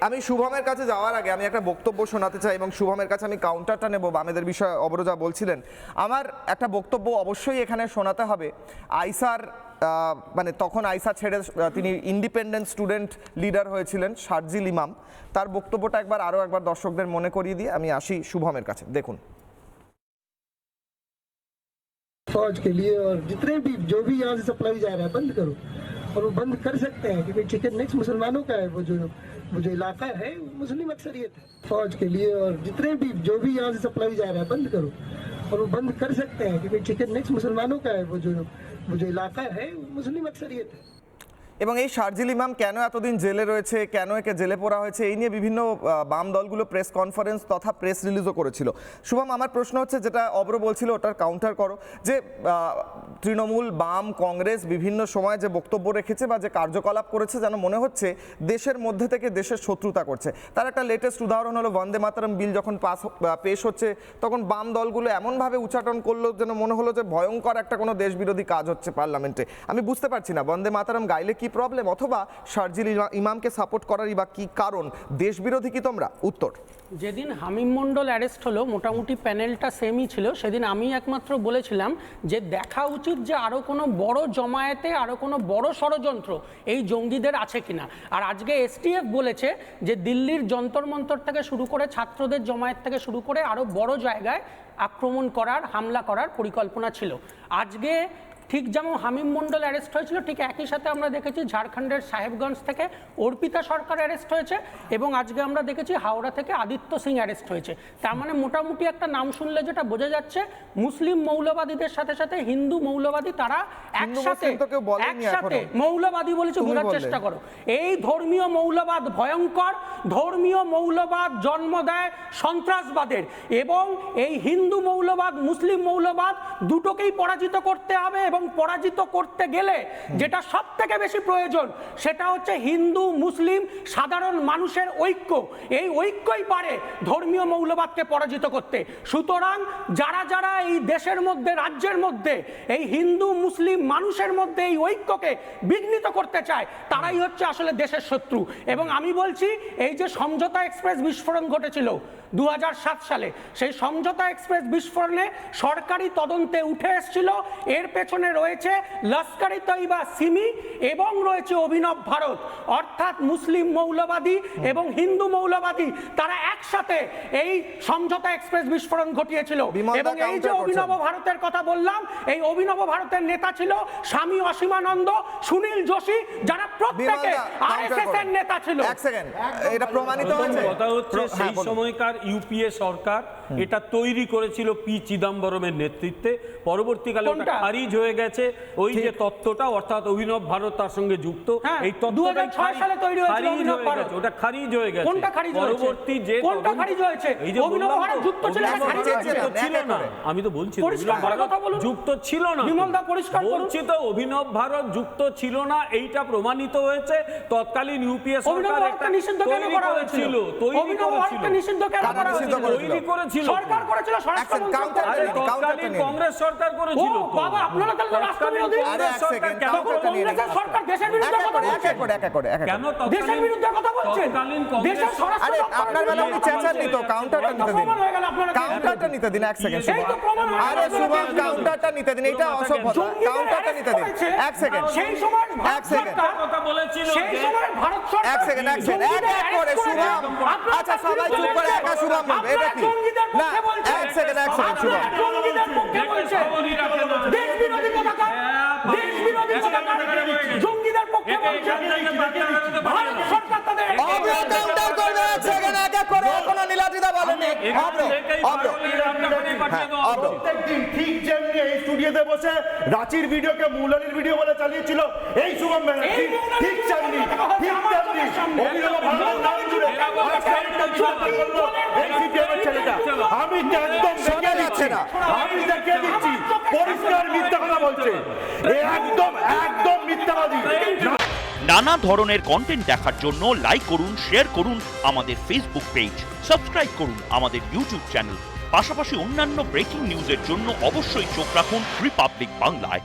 আমি শুভমের কাছে যাওয়ার আগে আমি একটা বক্তব্য শোনাতে চাই এবং শুভমের কাছে আমি কাউন্টারটা নেব বামেদের বিষয়ে অবরোজা বলছিলেন। আমার একটা বক্তব্য অবশ্যই এখানে শোনাতে হবে। আইসার মানে তখন আইসা ছেড়ে তিনি ইন্ডিপেন্ডেন্ট স্টুডেন্ট লিডার হয়েছিলেন শারজিল ইমাম, তার বক্তব্যটা আরও একবার দর্শকদের মনে করিয়ে দিয়ে আমি আসি শুভমের কাছে। দেখুন। फौज के लिए और जितने भी जो भी यहाँ से सप्लाई जा रहा है बंद करो, और वो बंद कर सकते हैं क्योंकि चिकन नेक्स्ट मुसलमानों का है। वो जो इलाका है मुस्लिम अक्सरियत है। फौज के लिए और जितने भी जो भी यहाँ से सप्लाई जा रहा है बंद करो, और वो बंद कर सकते हैं क्योंकि चिकन नेक्स्ट मुसलमानों का है। वो जो इलाका है मुस्लिम अक्सरियत है। এবং এই শারজিল ইমাম কেন এতদিন জেলে রয়েছে, কেন একে জেলে পোড়া হয়েছে, এই নিয়ে বিভিন্ন বাম দলগুলো প্রেস কনফারেন্স তথা প্রেস রিলিজও করেছিল। শুভম, আমার প্রশ্ন হচ্ছে, যেটা অব্র বলছিল ওটার কাউন্টার করো, যে তৃণমূল, বাম, কংগ্রেস বিভিন্ন সময় যে বক্তব্য রেখেছে বা যে কার্যকলাপ করেছে, যেন মনে হচ্ছে দেশের মধ্যে থেকে দেশের শত্রুতা করছে। তার একটা লেটেস্ট উদাহরণ হলো বন্দে মাতরম বিল যখন পেশ হচ্ছে তখন বাম দলগুলো এমনভাবে উচ্চাটন করলো যেন মনে হলো যে ভয়ঙ্কর একটা কোনো দেশবিরোধী কাজ হচ্ছে পার্লামেন্টে। আমি বুঝতে পারছি না বন্দে মাতরম গাইলে কি প্রবলেম, অথবা শারজিল ইমামকে সাপোর্ট করারই বা কি কারণ? দেশবিরোধী কি তোমরা? উত্তর, যেদিন হামিম মণ্ডল অ্যারেস্ট হলো মোটামুটি প্যানেলটা সেমই ছিল। সেদিন আমি একমাত্র বলেছিলাম যে দেখা উচিত যে আরও কোনো বড় জমায়েতে আরও কোনো বড় ষড়যন্ত্র এই জঙ্গিদের আছে কিনা। আর আজকে এসটিএফ বলেছে যে দিল্লির যন্তর মন্তর থেকে শুরু করে ছাত্রদের জমায়েত থেকে শুরু করে আরও বড় জায়গায় আক্রমণ করার, হামলা করার পরিকল্পনা ছিল। আজকে ঠিক যেমন হামিম মণ্ডল অ্যারেস্ট হয়েছিল, ঠিক একই সাথে আমরা দেখেছি ঝাড়খণ্ডের সাহেবগঞ্জ থেকে অর্পিতা সরকার অ্যারেস্ট হয়েছে, এবং আজকে আমরা দেখেছি হাওড়া থেকে আদিত্য সিং অ্যারেস্ট হয়েছে। তার মানে মোটামুটি একটা নাম শুনলে যেটা বোঝা যাচ্ছে, মুসলিম মৌলবাদীদের সাথে সাথে হিন্দু মৌলবাদী তারা একসাথে মৌলবাদী বলেছে, বোঝার চেষ্টা করো। এই ধর্মীয় মৌলবাদ ভয়ঙ্কর, ধর্মীয় মৌলবাদ জন্ম দেয় সন্ত্রাসবাদের, এবং এই হিন্দু মৌলবাদ, মুসলিম মৌলবাদ দুটোকেই পরাজিত করতে হবে। এবং পরাজিত করতে গেলে যেটা সব থেকে বেশি প্রয়োজন সেটা হচ্ছে হিন্দু মুসলিম সাধারণ মানুষের ঐক্য। এই ঐক্যই পারে ধর্মীয় মৌলবাদকে পরাজিত করতে। সুতরাং যারা যারা এই দেশের মধ্যে, রাজ্যের মধ্যে এই হিন্দু মুসলিম মানুষের মধ্যে এই ঐক্যকে বিঘ্নিত করতে চায়, তারাই হচ্ছে আসলে দেশের শত্রু। এবং আমি বলছি, এই যে সমঝোতা এক্সপ্রেস বিস্ফোরণ ঘটেছিল 2007 সালে, সেই সমঝোতা এক্সপ্রেস বিস্ফোরণে সরকারি তদন্তে উঠে এসেছিল এর পেছনে রয়েছে লস্কর ই তৈবা সিমি এবং রয়েছে অভিনব ভারত, অর্থাৎ মুসলিম মৌলবাদী এবং হিন্দু মৌলবাদী তারা একসাথে এই সমঝোতা এক্সপ্রেস বিস্ফোরণ ঘটিয়েছিল। এবং এই যে অভিনব ভারতের কথা বললাম, এই অভিনব ভারতের নেতা ছিল স্বামী অসীমানন্দ, সুনীল যোশী, যারা প্রত্যেকে আরএসএস এর নেতা ছিল। এক সেকেন্ড, এটা প্রমাণিত হয়েছে। কথা হচ্ছে সেই সময়কার ইউপিএ সরকার এটা তৈরি করেছিল পি চিদম্বরমের নেতৃত্বে। পরবর্তীকালে ওটা খারিজ হয়ে গেছে, ওই যে তথ্যটা, অর্থাৎ অভিনব ভারত তার সঙ্গে যুক্ত, এই তথ্যটা 2006 সালে তৈরি হয়েছিল অভিনব ভারত। ওটা খারিজ হয়ে গেছে। কোনটা খারিজ হয়েছে? পরবর্তী যে কোনটা খারিজ হয়েছে? অভিনব ভারত যুক্ত ছিল না, খারিজ ছিল না। আমি তো বলছি অভিনব ভারত যুক্ত ছিল না। বিমলদা পরিষ্কার করুন। বলছি তো অভিনব ভারত যুক্ত ছিল না, এইটা প্রমাণিত হয়েছে। তৎকালীন ইউপিএ সরকার একটা নিষিদ্ধ কেন করা হয়েছিল? অভিনব ভারতকে নিষিদ্ধ কেন করা হয়েছিল? তৈরি করেছিল সরকার করেছিল, তৎকালীন কংগ্রেস সরকার করেছিল। বাবা, আপনারা তাহলে রাষ্ট্রবিরোধী। আরে এক সেকেন্ড, কংগ্রেসের সরকার দেশের বিরুদ্ধে কথা বলছে। কেন দেশের বিরুদ্ধে কথা বলছে? দেশের স্বরাষ্ট্র আপনার বেলা উনি চেঁচাননি তো, কাউন্টারটা নিতে দিন, কাউন্টারটা নিতে দিন। এক সেকেন্ড, আরে শুভম কাউন্টারটা নিতে দিন, এটা অসভ্যতা। কাউন্টারটা নিতে দিন, এক সেকেন্ড, সেই সময় এক সেকেন্ড, কথা বলেছিল, সেই সময় ভারত সরকার এক সেকেন্ড, এক সেকেন্ড, এক করে শুভম। আচ্ছা সবাই চুপ করে, একা শুভম বলবে, এটা কি? না, এক সেকেন্ড, এক সেকেন্ড, শুভম। দেশ বিরোধী কথা কয়, দেশ বিরোধী কথা কয়, জঙ্গিদের পক্ষে বলছে। ভারত সরকার তাদের কাউন্টার করবে, এক সেকেন্ড, একা করে। কোনো নীলাদ্রিদা বলেনি। প্রত্যেকদিন ঠিক যেমনি এই স্টুডিওতে বসে রাঁচির ভিডিওকে মৌলানির ভিডিও বলে চালিয়েছিল এই শুভম ব্যানার্জি, ঠিক তেমনি অভিনব ভারতের নাম জুড়ে ছেলেটা। আমি একদম দেখে দিচ্ছি না, আমি দেখে দিচ্ছি পরিষ্কার মিথ্যা কথা বলছে, একদম একদম মিথ্যাবাদী। নানা ধরনের কন্টেন্ট দেখার জন্য লাইক করুন, শেয়ার করুন আমাদের ফেসবুক পেজ, সাবস্ক্রাইব করুন আমাদের ইউটিউব চ্যানেল। পাশাপাশি অন্যান্য ব্রেকিং নিউজের জন্য অবশ্যই চোখ রাখুন রিপাবলিক বাংলায়।